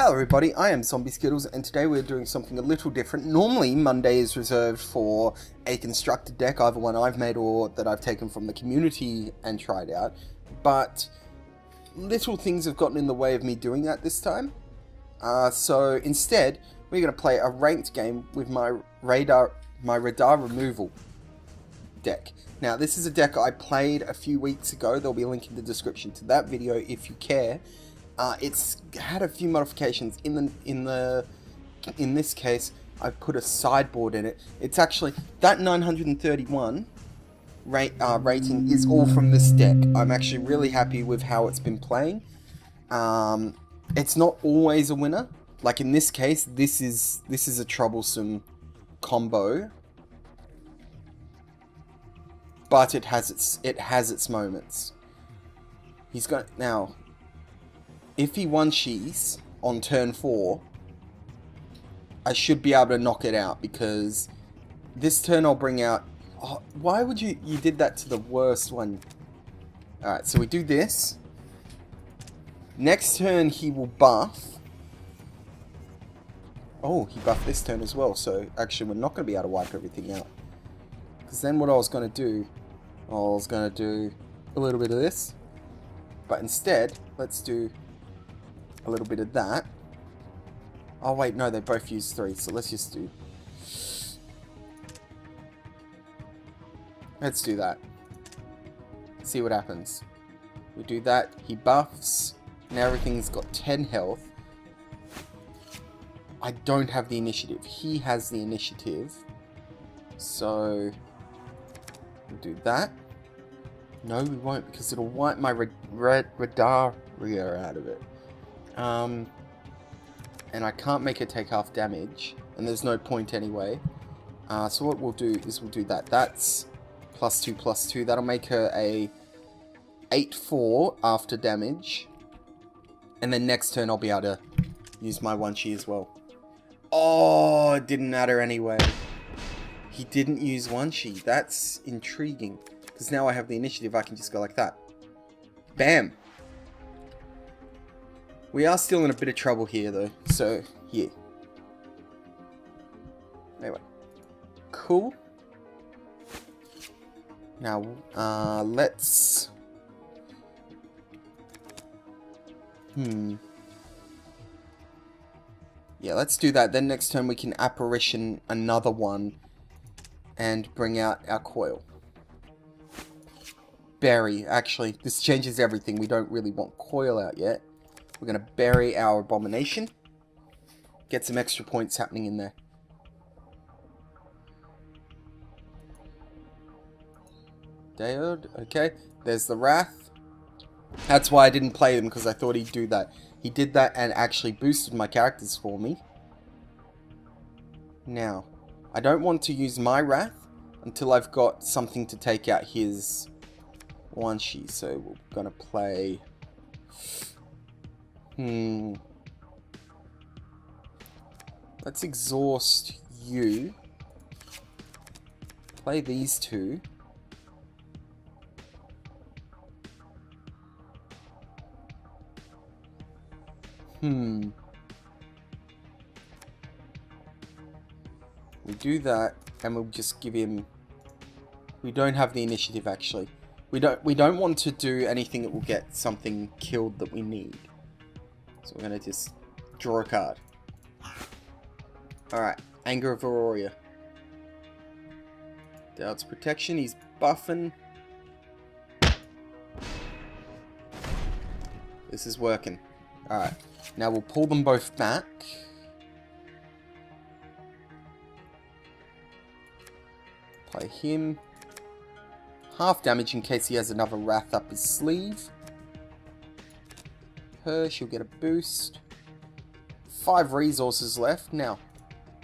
Hello everybody, I am Zombie Skittles and today we're doing something a little different. Normally Monday is reserved for a constructed deck, either one I've made or that I've taken from the community and tried out, but little things have gotten in the way of me doing that this time. So instead, we're going to play a ranked game with my radar removal deck. Now this is a deck I played a few weeks ago. There'll be a link in the description to that video if you care. It's had a few modifications. In this case, I've put a sideboard in it. It's actually that 931 rating is all from this deck. I'm actually really happy with how it's been playing. It's not always a winner. Like in this case, this is a troublesome combo, but it has its moments. He's got now. If he one-shees on turn 4, I should be able to knock it out, because this turn I'll bring out... Oh, why would you did that to the worst one? Alright, so we do this. Next turn he will buff. Oh, he buffed this turn as well, so actually we're not going to be able to wipe everything out. Because then what I was going to do... I was going to do a little bit of this. But instead, let's do... a little bit of that. Oh wait, no, they both use 3, so let's just do... Let's do that. See what happens. We do that, he buffs, now everything's got 10 health. I don't have the initiative, he has the initiative. So... we'll do that. No, we won't, because it'll wipe my Radaria out of it. And I can't make it take half damage, and there's no point anyway. So what we'll do is we'll do that. That's +2/+2. That'll make her a 8/4 after damage. And then next turn I'll be able to use my one-she as well. Oh, it didn't matter anyway. He didn't use one-she. That's intriguing. Because now I have the initiative, I can just go like that. Bam! We are still in a bit of trouble here, though. So, here. Anyway. Cool. Now, let's... Yeah, let's do that. Then next turn we can apparition another one and bring out our coil. Bury. Actually, this changes everything. We don't really want coil out yet. We're going to bury our abomination. Get some extra points happening in there. Daod, okay. There's the Wrath. That's why I didn't play them, because I thought he'd do that. He did that and actually boosted my characters for me. Now, I don't want to use my Wrath until I've got something to take out his one-she. So we're going to play... Let's exhaust you. Play these two. We do that, and we'll just give him... We don't have the initiative, actually. We don't want to do anything that will get something killed that we need. So we're going to just draw a card. Alright, Anger of Aurora. Doubt's Protection, he's buffing. This is working. Alright, now we'll pull them both back. Play him. Half damage in case he has another Wrath up his sleeve. Her, she'll get a boost. 5 resources left. Now,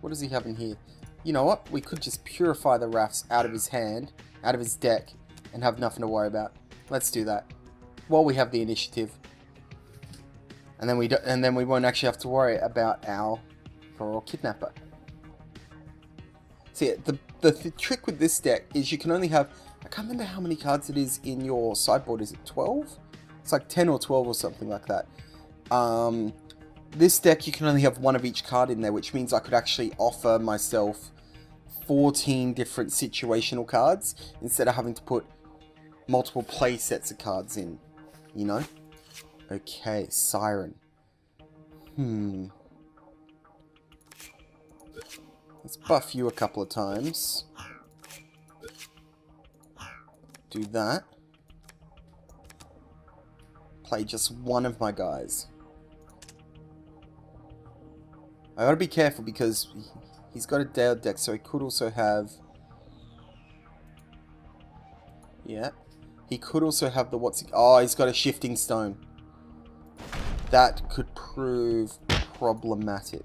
what does he have in here? You know what? We could just purify the Wraths out of his hand, out of his deck, and have nothing to worry about. Let's do that. While we have the initiative. And then we won't actually have to worry about our Feral Kidnapper. See, the trick with this deck is you can only have... I can't remember how many cards it is in your sideboard. Is it 12? It's like 10 or 12 or something like that. this deck you can only have one of each card in there, which means I could actually offer myself 14 different situational cards instead of having to put multiple play sets of cards in, you know? Okay, Siren. Let's buff you a couple of times. Do that. Play just one of my guys. I gotta be careful because he's got a Dale deck, so he could also have... Yeah. He could also have the Oh, he's got a Shifting Stone. That could prove problematic.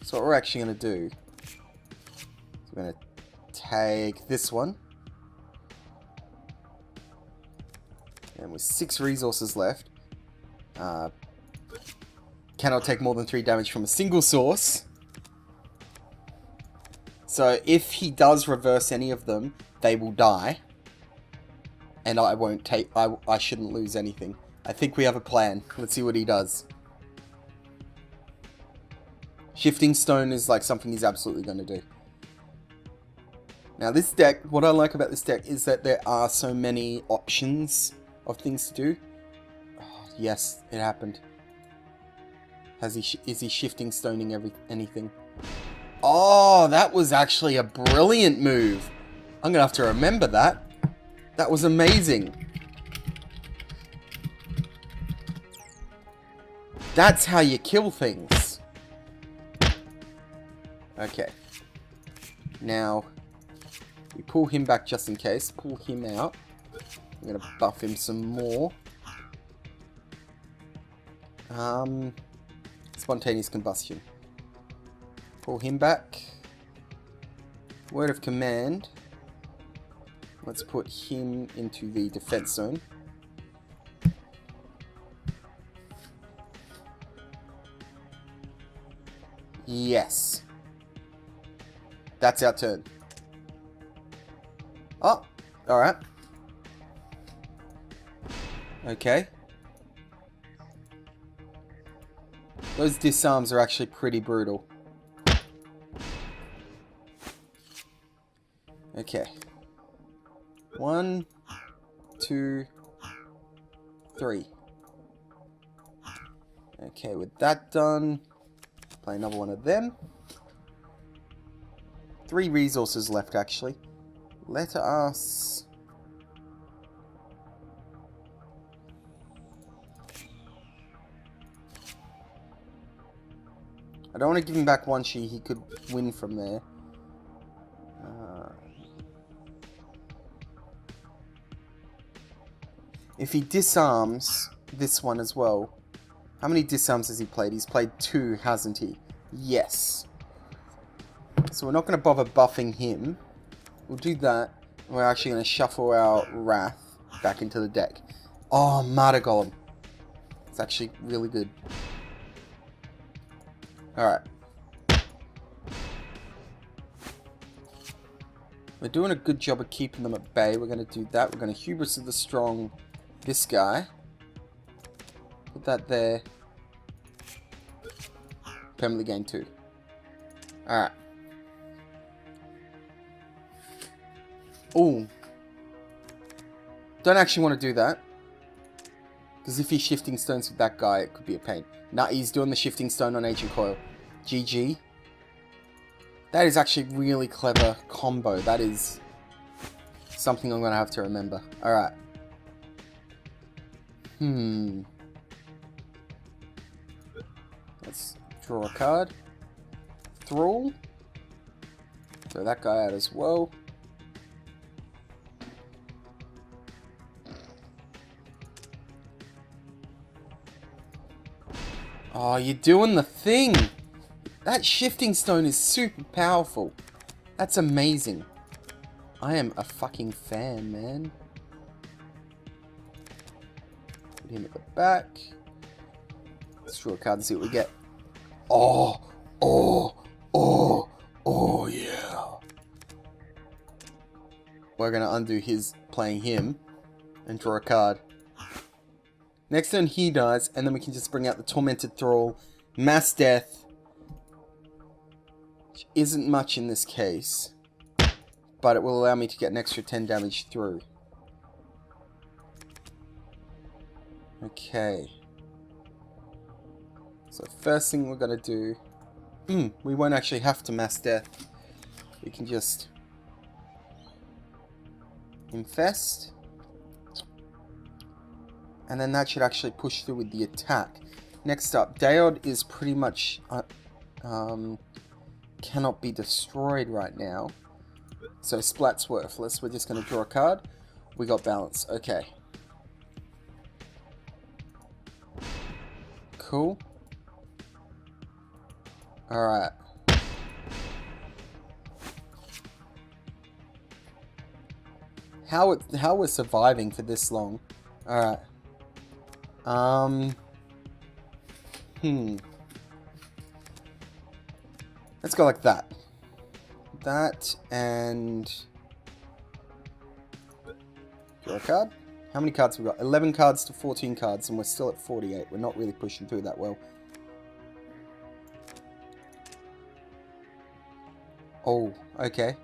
So what we're actually going to do is we're going to take this one. And with 6 resources left, cannot take more than 3 damage from a single source. So if he does reverse any of them, they will die. And I won't take... I shouldn't lose anything. I think we have a plan. Let's see what he does. Shifting Stone is like something he's absolutely going to do. Now this deck, what I like about this deck is that there are so many options of things to do. Oh, yes, it happened. Is he Shifting Stoning anything? Oh, that was actually a brilliant move. I'm going to have to remember that. That was amazing. That's how you kill things. Okay. Now, we pull him back just in case. Pull him out. I'm going to buff him some more. Spontaneous Combustion. Pull him back. Word of Command. Let's put him into the defense zone. Yes. That's our turn. Oh, alright. Okay. Those disarms are actually pretty brutal. Okay. 1, 2, 3. Okay, with that done, play another one of them. 3 resources left, actually. Let us... I don't want to give him back one Shi. He could win from there. If he disarms this one as well... How many disarms has he played? He's played 2, hasn't he? Yes. So we're not going to bother buffing him. We'll do that. We're actually going to shuffle our Wrath back into the deck. Oh, Martyr Golem. It's actually really good. Alright. We're doing a good job of keeping them at bay. We're going to do that. We're going to Hubris of the Strong this guy. Put that there. Permanently gain 2. Alright. Ooh. Don't actually want to do that. Because if he's Shifting Stones with that guy, it could be a pain. Nah, he's doing the Shifting Stone on Ancient Coil. GG. That is actually really clever combo. That is something I'm going to have to remember. Alright. Let's draw a card. Thrall. Throw that guy out as well. Oh, you're doing the thing! That Shifting Stone is super powerful. That's amazing. I am a fucking fan, man. Put him at the back. Let's draw a card and see what we get. Oh, yeah. We're going to undo his playing him and draw a card. Next turn he dies, and then we can just bring out the Tormented Thrall Mass death, which isn't much in this case, but it will allow me to get an extra 10 damage through. Okay. So first thing we're going to do... we won't actually have to mass death. We can just... infest. And then that should actually push through with the attack. Next up, Daod is pretty much... cannot be destroyed right now. So Splat's worthless. We're just going to draw a card. We got balance. Okay. Cool. Alright. How we're surviving for this long. Alright. Let's go like that. That and... draw a card. How many cards have we got? 11 cards to 14 cards, and we're still at 48. We're not really pushing through that well. Oh, okay.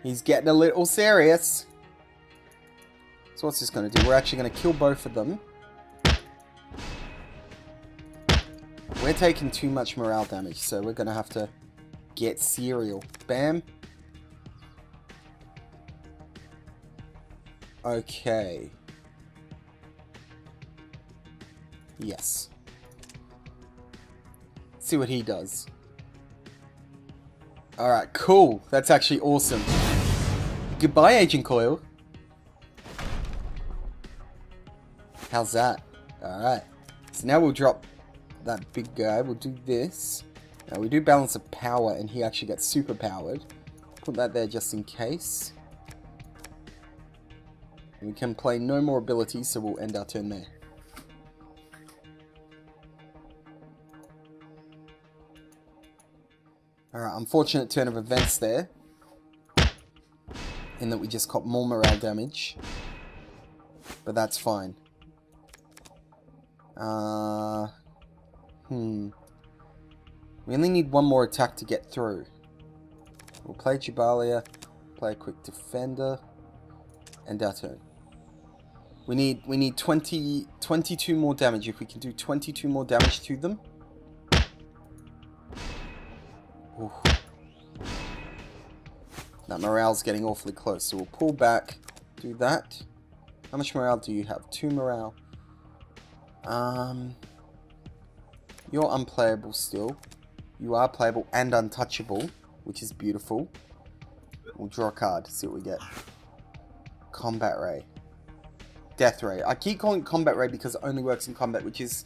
He's getting a little serious. So what's this going to do? We're actually going to kill both of them. We're taking too much morale damage, so we're going to have to get cereal. Bam. Okay. Yes. Let's see what he does. Alright, cool. That's actually awesome. Goodbye, Agent Coil. How's that? Alright. So now we'll drop that big guy. We'll do this. Now we do balance of power, and he actually gets super powered. Put that there just in case. And we can play no more abilities, so we'll end our turn there. Alright, unfortunate turn of events there. In that we just got more morale damage. But that's fine. We only need one more attack to get through. We'll play Jubalia, play a quick defender, end our turn. We need 22 more damage. If we can do 22 more damage to them. Oof. That morale's getting awfully close, so we'll pull back, do that. How much morale do you have? 2 morale. You're unplayable still. You are playable and untouchable, which is beautiful. We'll draw a card, see what we get. Combat Ray. Death Ray. I keep calling it Combat Ray because it only works in combat, which is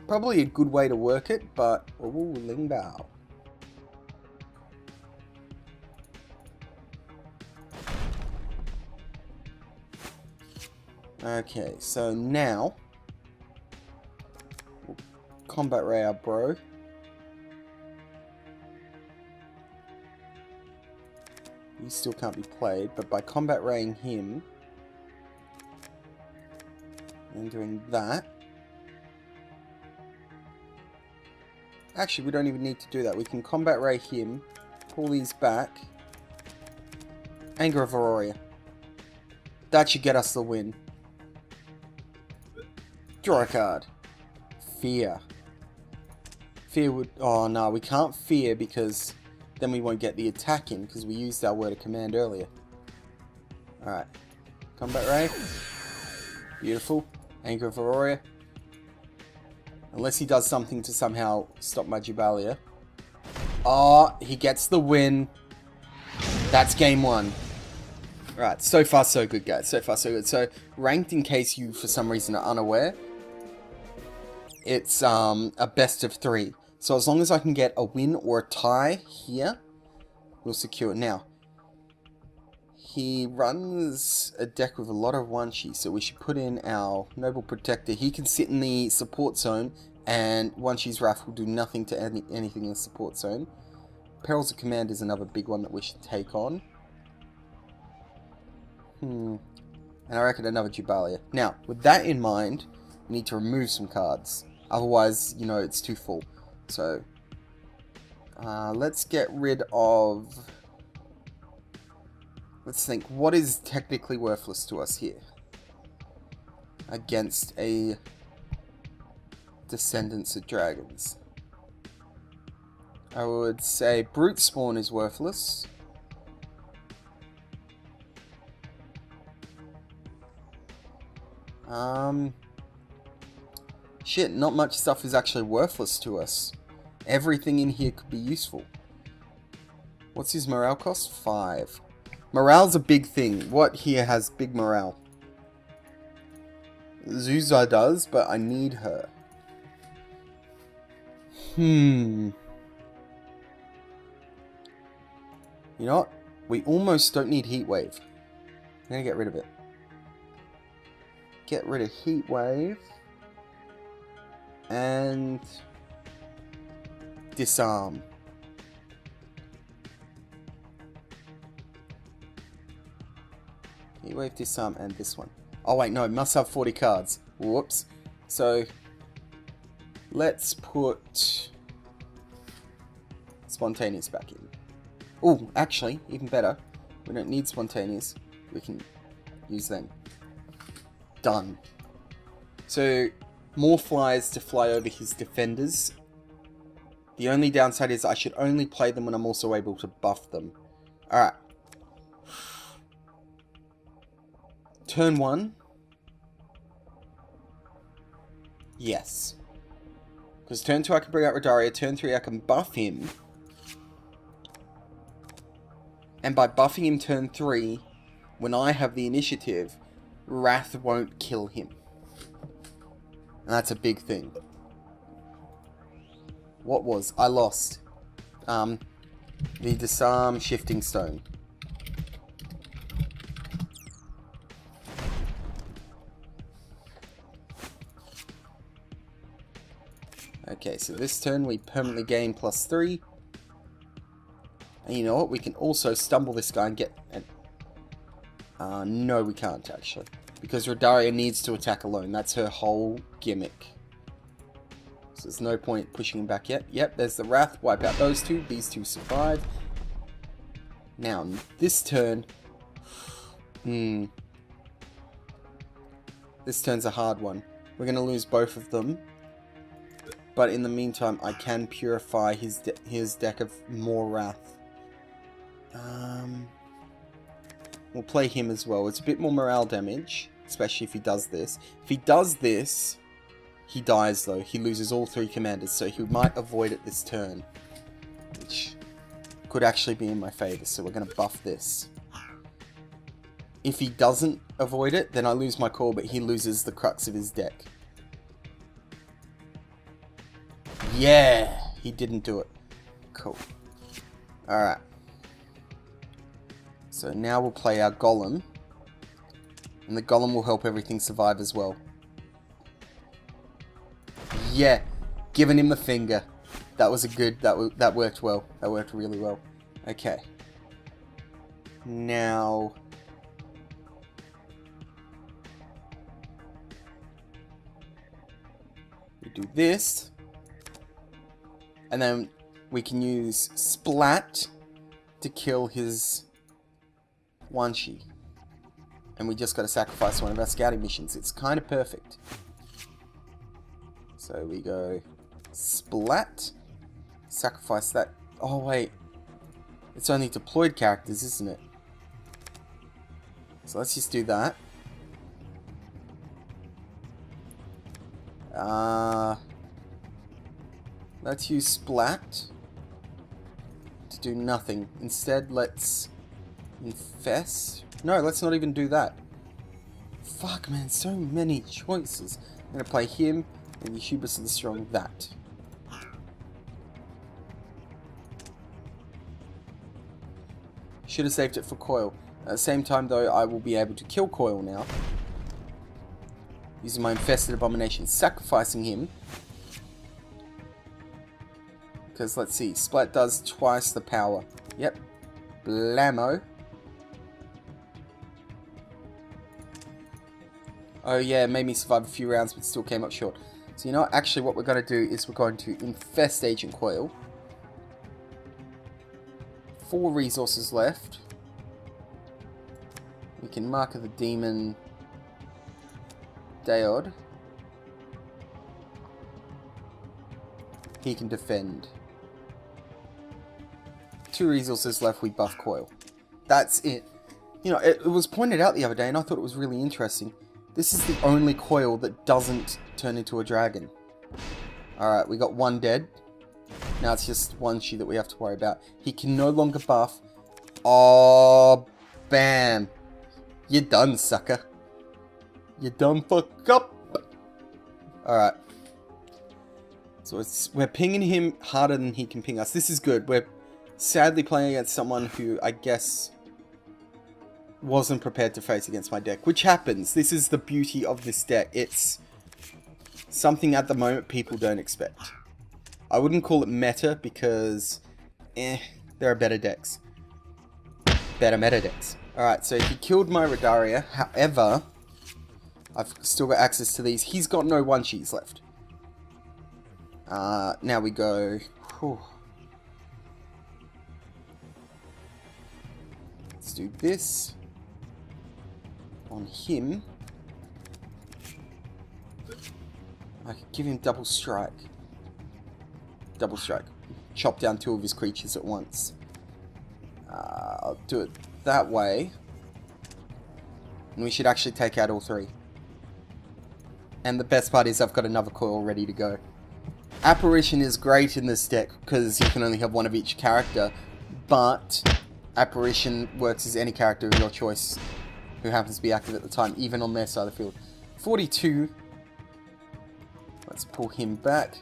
probably a good way to work it, but... ooh, Ling Bao. Okay, so now... we'll Combat Ray our bro. He still can't be played, but by Combat Raying him... and doing that... actually, we don't even need to do that. We can Combat Ray him, pull these back. Anger of Auroria. That should get us the win. Draw a card. Fear. Fear would... oh no, we can't fear because then we won't get the attack in because we used our word of command earlier. Alright. Combat Ray. Beautiful. Anger of Auroria. Unless he does something to somehow stop my Jubalia. Oh, he gets the win. That's game 1. Right, so far so good, guys. So far so good. So, ranked, in case you for some reason are unaware, it's a best of 3. So as long as I can get a win or a tie here, we'll secure it. Now, he runs a deck with a lot of one-chi, so we should put in our Noble Protector. He can sit in the support zone, and one-chi's Wrath will do nothing to anything in the support zone. Perils of Command is another big one that we should take on. And I reckon another Jubalia. Now, with that in mind, we need to remove some cards. Otherwise, you know, it's too full. So, let's get rid of... Let's think, what is technically worthless to us here? Against a Descendants of Dragons. I would say Brute Spawn is worthless. Shit, not much stuff is actually worthless to us. Everything in here could be useful. What's his morale cost? 5. Morale's a big thing. What here has big morale? Zuza does, but I need her. You know what? We almost don't need Heatwave. I'm gonna get rid of it. Get rid of Heatwave. And... Disarm. Heatwave, Disarm, and this one. Oh wait, no, must have 40 cards. Whoops. So... Let's put... Spontaneous back in. Oh, actually, even better. We don't need Spontaneous. We can use them. Done. So, more flyers to fly over his defenders. The only downside is I should only play them when I'm also able to buff them. Alright. Turn 1. Yes. Because turn 2 I can bring out Redaria, turn 3 I can buff him. And by buffing him turn 3, when I have the initiative, Wrath won't kill him. And that's a big thing. What was? I lost. The Disarm Shifting Stone. Okay, so this turn we permanently gain +3. And you know what? We can also stumble this guy and get... no, we can't, actually. Because Redaria needs to attack alone. That's her whole gimmick. So there's no point pushing him back yet. Yep, there's the Wrath. Wipe out those two. These two survive. Now, this turn... This turn's a hard one. We're going to lose both of them. But in the meantime, I can purify his deck of more Wrath. We'll play him as well. It's a bit more morale damage, especially if he does this. If he does this, he dies though. He loses all 3 commanders, so he might avoid it this turn. Which could actually be in my favour, so we're going to buff this. If he doesn't avoid it, then I lose my call, but he loses the crux of his deck. Yeah! He didn't do it. Cool. Alright. So now we'll play our Golem. And the Golem will help everything survive as well. Yeah! Giving him the finger. That was a good... That worked well. That worked really well. Okay. Now... we do this. And then we can use Splat to kill his Wanshi. And we just got to sacrifice one of our scouting missions. It's kind of perfect. So we go Splat. Sacrifice that. Oh wait. It's only deployed characters, isn't it? So let's just do that. Let's use Splat to do nothing. Instead, let's Infest. No, let's not even do that. Fuck, man, so many choices. I'm gonna play him and Eushubis of the Strong that. Should have saved it for Coil. At the same time, though, I will be able to kill Coil now. Using my Infested Abomination, sacrificing him. Because, let's see, Splat does twice the power. Yep. Blammo. Oh yeah, it made me survive a few rounds, but still came up short. So you know, actually what we're going to do is we're going to infest Agent Coil. 4 resources left. We can marker the demon Daod. He can defend. 2 resources left, we buff Coil. That's it. You know, it was pointed out the other day and I thought it was really interesting. This is the only Coil that doesn't turn into a dragon. Alright, we got 1 dead. Now it's just 1 Shi that we have to worry about. He can no longer buff. Oh, bam. You're done, sucker. You done fuck up. Alright. So we're pinging him harder than he can ping us. This is good. We're sadly playing against someone who, I guess, wasn't prepared to face against my deck. Which happens. This is the beauty of this deck. It's something at the moment people don't expect. I wouldn't call it meta because, there are better decks. Better meta decks. Alright, so he killed my Redaria. However, I've still got access to these. He's got no 1 Shis left. Now we go. Whew. Let's do this on him. I could give him double strike. Double strike. Chop down 2 of his creatures at once. I'll do it that way. And we should actually take out all 3. And the best part is I've got another coil ready to go. Apparition is great in this deck because you can only have 1 of each character. But Apparition works as any character of your choice who happens to be active at the time, even on their side of the field. 42. Let's pull him back.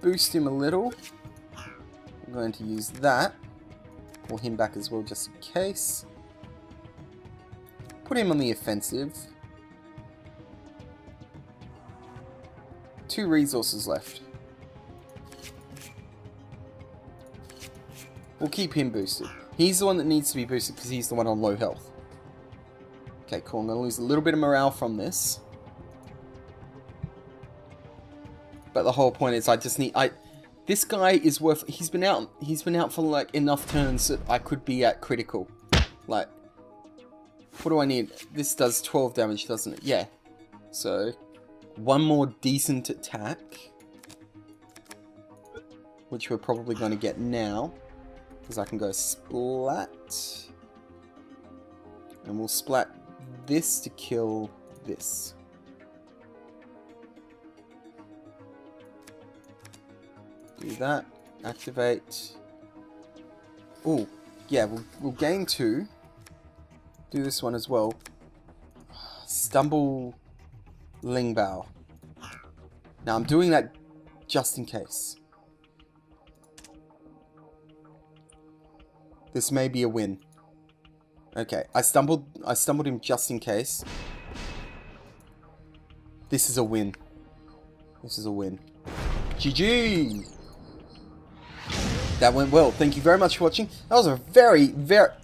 Boost him a little. I'm going to use that. Pull him back as well just in case. Put him on the offensive. 2 resources left. We'll keep him boosted. He's the one that needs to be boosted because he's the one on low health. Okay, cool. I'm going to lose a little bit of morale from this. But the whole point is I just need... This guy is worth... He's been out for like enough turns that I could be at critical. Like, what do I need? This does 12 damage, doesn't it? Yeah. So, 1 more decent attack. Which we're probably going to get now. Because I can go splat. And we'll splat this to kill this. Do that. Activate. Oh, yeah, we'll gain 2. Do this one as well. Stumble Lingbow. Now I'm doing that just in case. This may be a win. Okay, I stumbled him just in case. This is a win. This is a win. GG! That went well. Thank you very much for watching. That was a very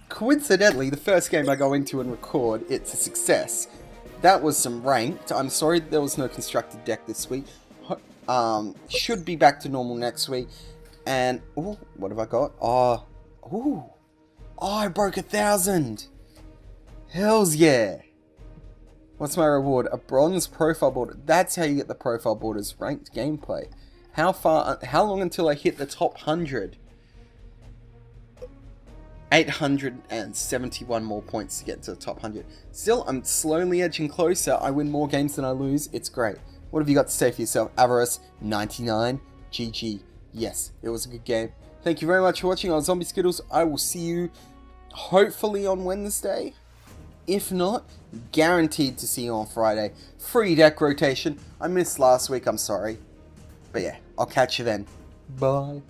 coincidentally, the first game I go into and record, it's a success. That was some ranked. I'm sorry there was no constructed deck this week. Should be back to normal next week. And, ooh, what have I got? Oh, I broke 1,000. Hells yeah. What's my reward? A bronze profile border. That's how you get the profile borders ranked gameplay. How long until I hit the top 100? 871 more points to get to the top 100. Still, I'm slowly edging closer. I win more games than I lose. It's great. What have you got to say for yourself? Avarice 99. GG. Yes, it was a good game. Thank you very much for watching. I was Zombie Skittles. I will see you hopefully on Wednesday. If not, guaranteed to see you on Friday. Free deck rotation. I missed last week. I'm sorry. But yeah, I'll catch you then. Bye.